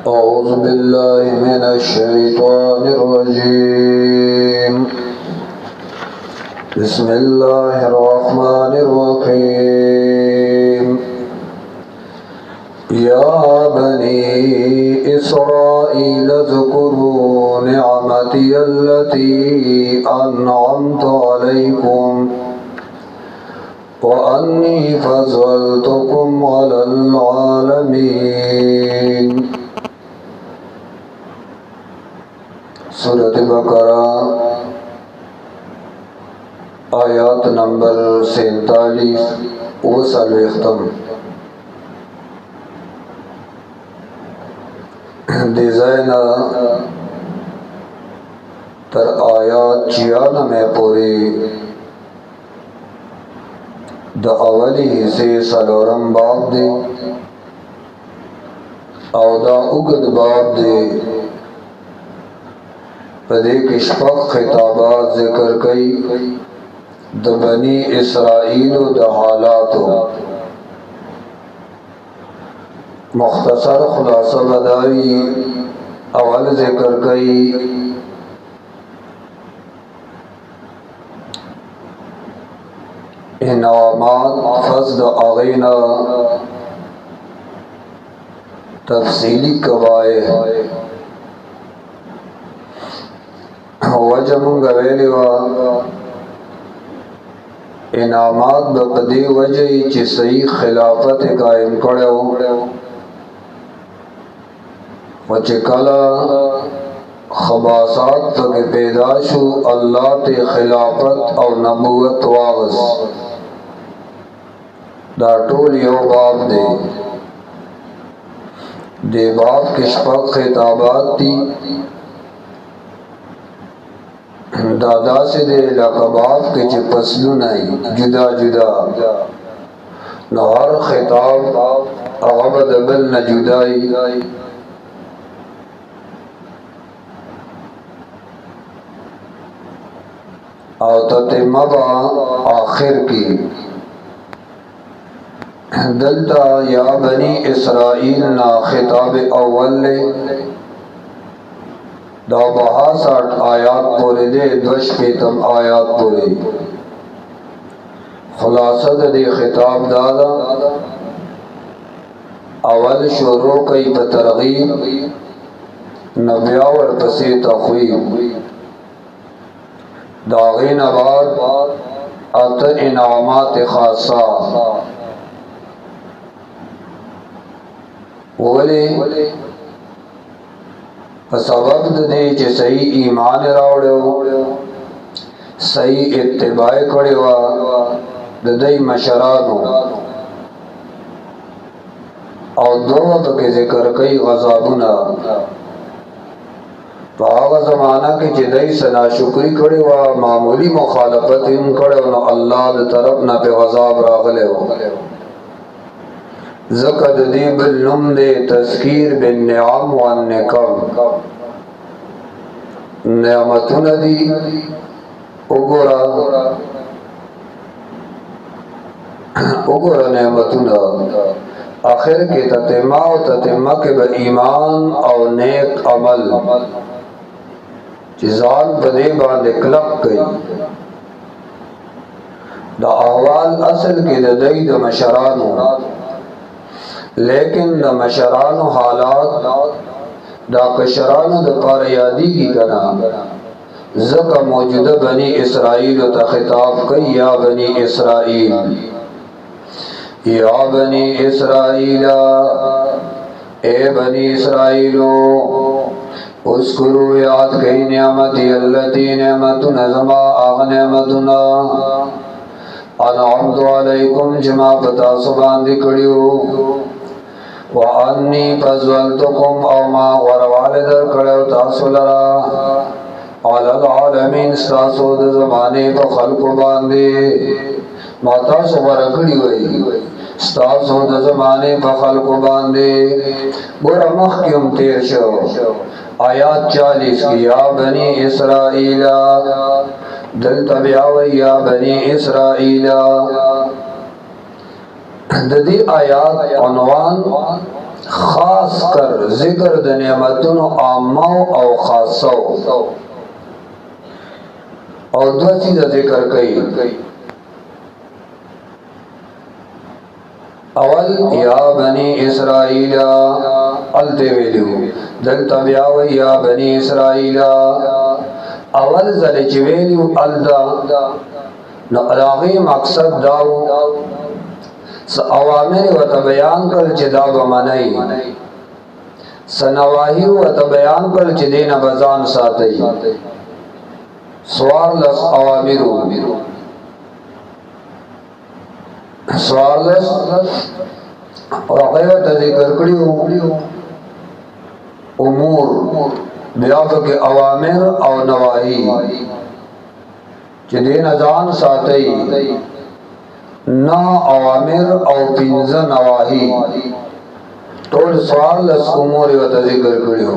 أعوذ بالله من الشيطان الرجيم. بسم الله الرحمن الرحيم. يا بني إسرائيل اذكروا نعمتي التي أنعمت عليكم وأني فضلتكم على العالمين. सूरत बकरा आयात नंबर 47 वो सलवेख्तम डिज़ाइना तर आयात 96 पूरी द अवली हिस्से सलोरम बाब दे और दा उगद बाब दे पदे किशपक खिताबात जिक्र कई द बनी इसराइल द हालात मुख्तसर खुलासा बदाई अवल जिक्र कई इनामात फज़द आगीना तफसीली कवाए वजह मुंगा वेली वा इनामात बकदी वजह ची सही खिलाफत कायम कड़ो वचे कला खबासात तक पैदाशु अल्लाह ते खिलाफत और नबूवत वागस दा टोल यो बाब दे बाब किशपक खिताबात थी दादा से दे लकबाब के चे पसलू नहीं जुदा जुदा न हर खिताब अगबद बल न जुदाई और ततिमबा आखिर की दलता या बनी इसराइल ना खिताब अव्वल दा 62 आयात पूरे दे दोश पेतम आयात पूरे खुलासा दे खिताब दादा अवल शुरू कई बतरगीब नब्यावर पसी तख्वीब दागीन आबाद अत इनामात खासा वले सबब दे चे सही ईमान रावड़ो सही इत्तिबाए कड़वा दई मशरानो और दो के जिक्र कई गज़ाबुना पावा ज़माना के चिदई सना शुक्री कड़वा मामूली मुखालफत इन कड़ो न अल्लाह द तरफ न पे गज़ाब रागले हो ज़कद दी बिलनुम दे तज़कीर बिन नियाम वन निकम नियामतुन दी उगोरा नियामतुन आखिर के ततिमा के ब ईमान और नेक अमल जिजान बदे बांधे क्लब गई दा अहवाल असल के दई द मशरानो लेकिन द मशरानो हालात दा कशरानो द पार यादी की कना ज़का मौजूदा बनी इसराइल ता खिताब कई या बनी इसराइल ए बनी इसराइलो उस्कुरु याद कई नियामती अल्लती नियामतुन ज़मा आग नियामतुना अनअमतु अलैकुम जमा पता सुबान दिकड़ियो व अन्नी फज़लतुकुम और मा वरवालिदर कड़ो तासुलरा अलल आलमीन सासो द ज़माने पर खल्क़ बांधे माता सो वरकड़ी वही सासो द ज़माने पर खल्क़ बांधे बुरा मखियम तेर शो आयात 40 की या बनी इसराइला दल तबियाव या बनी इसराइला ददी आयात उन्वान खास कर जिक्र द नेमतुनो आमाओ और खासो और दो चीज जिक्र कई। अवल या बनी इसराइला अलते वेलू दल तबिया व या बनी इसराइला अवल जल चवेलू अलदा नरागी मकसद दाऊ अवामिर व तबयान कर चिदा बमनई सनवाही व तबयान कर चिदेन बजान सातई सवाल लस अवामिरू सवाल लस वाक़या तज़िक्र करियो उमूर बियाब के अवामिर और नवाही चिदेन अजान सातई ना अवामिर और पिंज़ नवाही तोल सवाल लस उमूर व तज़िक्र करियो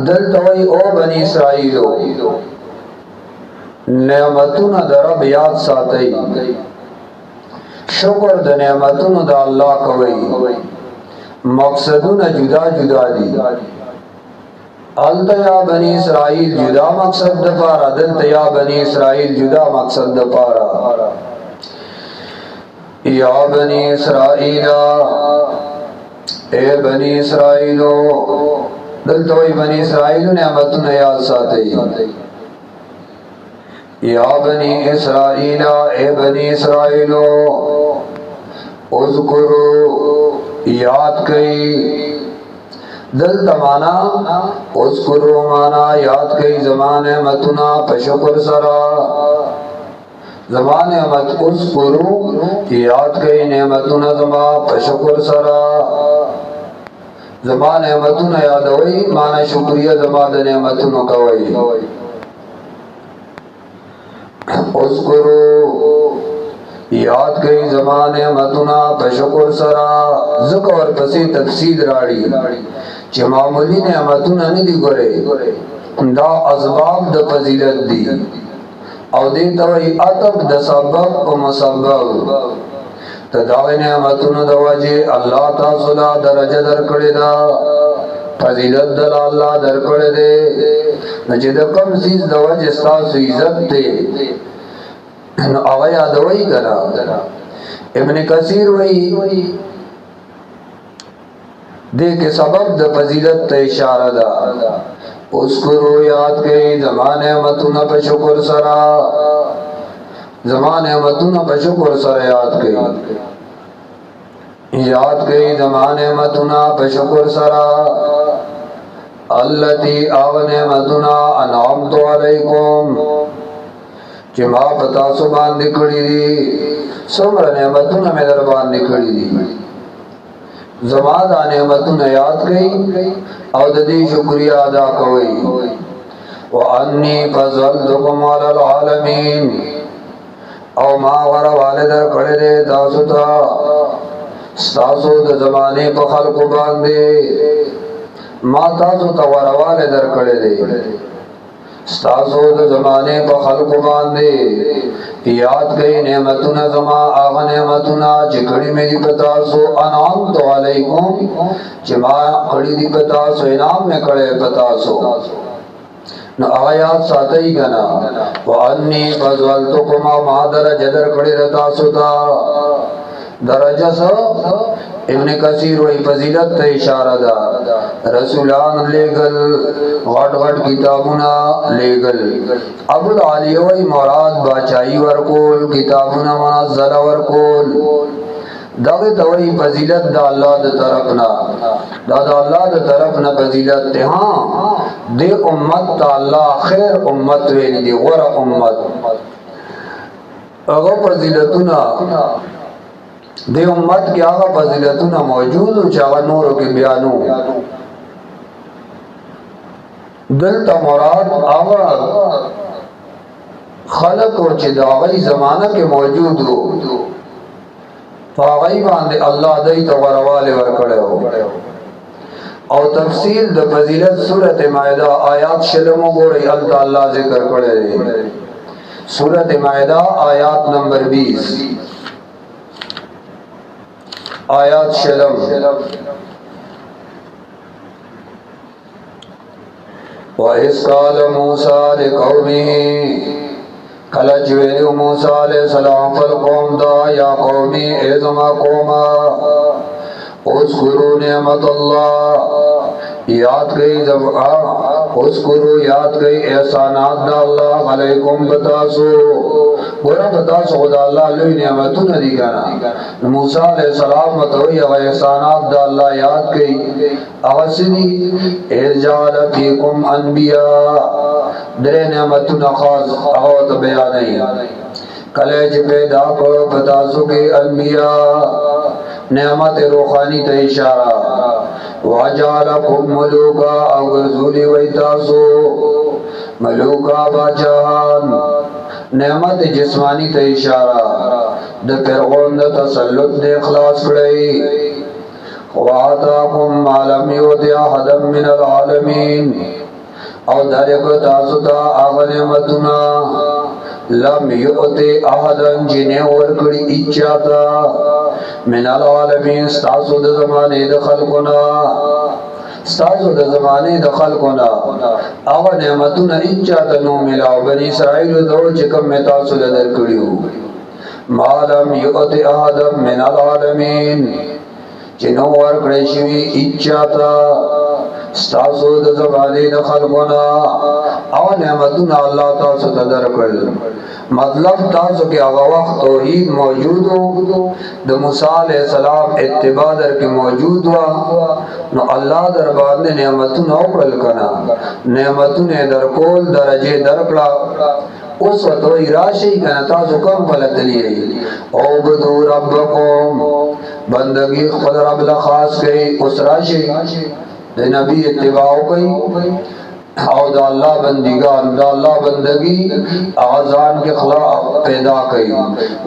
दल तवई ओ बनी इसराइलो नेमतुन दरब याद सातई शुक्र द नेमतुन द अल्लाह कवई मकसदुन जुदा जुदा दी अलतया बनी इसराइल जुदा मकसद द पारा दलतया बनी इसराइल जुदा मकसद द पारा या बनी इसराइला ए बनी इसराइलो दलतोई बनी इसराइल नेमतुन याद सातई या बनी इसराइला ए बनी इसराइलो उज़कुरू याद कई दल तमाना उज़कुरू माना याद कई ज़माने मतुना पशुकुर सरा ज़माने मत उज़कुरू याद कई नेमतुना ज़मा पशुकुर सरा ज़माने मतुना याद वही माना शुक्रिया ज़मा द नेमतुना कवई उज़कुरू याद कई ज़माने मतुना बशकुर सरा ज़िक्र पसी तफसील राड़ी चे मामूली ने मतुना नहीं दी गोरे दा असबाब द फजीलत दी और दे तवई अतब द सबब व मुसब्बब तदावे ने मतुना दवाजे अल्लाह तासुला दरजा दर करे दा फजीलत दल अल्लाह दर करे दे नजे द कम चीज दवाजे स्तासु इज्जत दे आवाया दवाई करा इब्न कसीर वही दे के सबब द फजीलत ते इशारा दा उसकुरो याद के ज़माने मतुना पे शुक्र सरा ज़माने मतुना पे शुक्र सरा याद के ज़माने मतुना पे शुक्र सरा अल्लती आवने मतुना अनाम तो अलैकुम कि माँ पता सुबान निकली दी सुमर नेमतुन में दरबान निकली दी ज़मादा नेमतुन याद गई और ददी शुक्रिया अदा कवई व अन्नी फज़लतुकुम अलल आलमीन और माँ वर वालिदर कड़े दे दासुता सासु द ज़माने पर खल्क़ बांधे माँ तासुता वर वालिदर कड़े दे सासो द ज़माने पर खल्क़ बांधे याद गई नेमतुना ज़मा आगा नेमतुना जिकड़ी मेरी पतासो अनाम तो अलैकुम जिमा खड़ी दी पतासो इनाम में खड़े पतासो न आयात सातई गना व अन्नी फज़लतुकुम मादर जदर खड़े रतासो ता दरजा सो इब्न कसीर वही फजीलत ते इशारा दा रसूलान लेगल घट घट किताबुना लेगल अबुल आलिया वही मुराद बाचाई वरकोल किताबुना मुनज़्ज़ला वरकोल दावे तवही फजीलत दा अल्लाह द तरफना दादा अल्लाह द तरफना फजीलत ते हां दे उम्मत ता अल्लाह खैर उम्मत वेली दे वर उम्मत अगो फजीलतुना दे उम्मत की आगा फजीलतुना मौजूद चागा नूर के बयानू दिल ता मुराद आगा खलक व चिदागई ज़माना के मौजूद हो फागई बांधे अल्लाह दई तो वरवाले वर कड़े हो और तफसील द फजीलत सूरत मायदा आयात शलमो गोरे अल्लाह जिक्र करे रहे सूरत मायदा आयात नंबर 20 आयात शलम وَإِذْ قَالَ مُوسَى لِقَوْمِهِ کله چې ویلو موسی علیہ السلام پر قوم دا یا قومي ازما قوما اذکروا نعمت الله یاد گئی اذکروا یاد گئی احسانات دا اللہ علیکم بتاسو ورہ بتاسو خدا اللہ لوی نعمتون دی کنا موسیٰ علیہ السلام متوی اغا احسانات دا اللہ یاد گئی اغسنی ارجال فیکم انبیاء درے نعمتون خاص اغوات بیانی کلیج پیدا کرو بتاسو کے انبیاء نعمت روحانی تا اشارہ وَجَعَلَكُمْ مَلُوكًا او غرزولی ویتاسو ملوکا باچان نعمت جسمانی تا اشارہ دا فرعون دا تسلط دے اخلاص کڑئی وَآتَاكُمْ مَا لَمْ يُؤْتِ أَحَدًا مِنَ الْعَالَمِينَ او درک تاسو تا آغا نعمتنا لم یؤتی احدن جنہیں ورکڑی اچاتا من العالمین ستاسو دا زمانے دا خلقنا ستاسو دا زمانے دا خلقنا آغا نعمتنا اچاتا نو ملاو بنی اسرائیل دو چکم میں تاسو دا در کڑیو ما لم یؤتی احدن من العالمین جنہوں ورکڑی شوی اچاتا ستاسو د زمانه د خلقنا او نعمتنا الله تاسو ته درکړل مطلب تاسو کې هغه وخت توحید موجود د موسی علیہ السلام اتباع در کې موجود و نو الله در باندې نعمتونه وکړل کنا نعمتونه درکول درجه درکړه اوس وتوی راشي کنا تاسو کوم بلتلی او بدو ربکم بندگی خپل رب له خاص کړي اوس راشي د نبی اتباع کوي او د الله بندگان د الله بندگی اذان کے خلاف پیدا کړي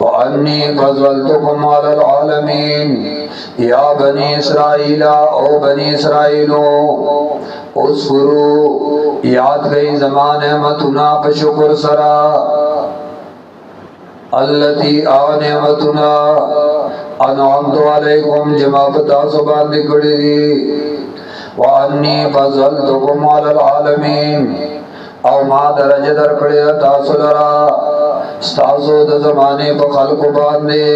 وانی فضلتکم علی العالمین یا بنی اسرائیل او بنی اسرائیلو اذکروا یاد گئی زمان نعمتنا په شکر سرا التي نعمتنا انعمت علیکم جما پتا سو باندې کړی دي وانی فضلتکم علی العالمین او ما درجه در کړی تاسو لرا تاسو د زمانه په خلقو باندې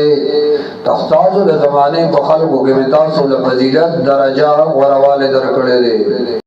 تاسو د زمانه په خلقو کې تاسو د فضیلت درجه ورواله در کړی دي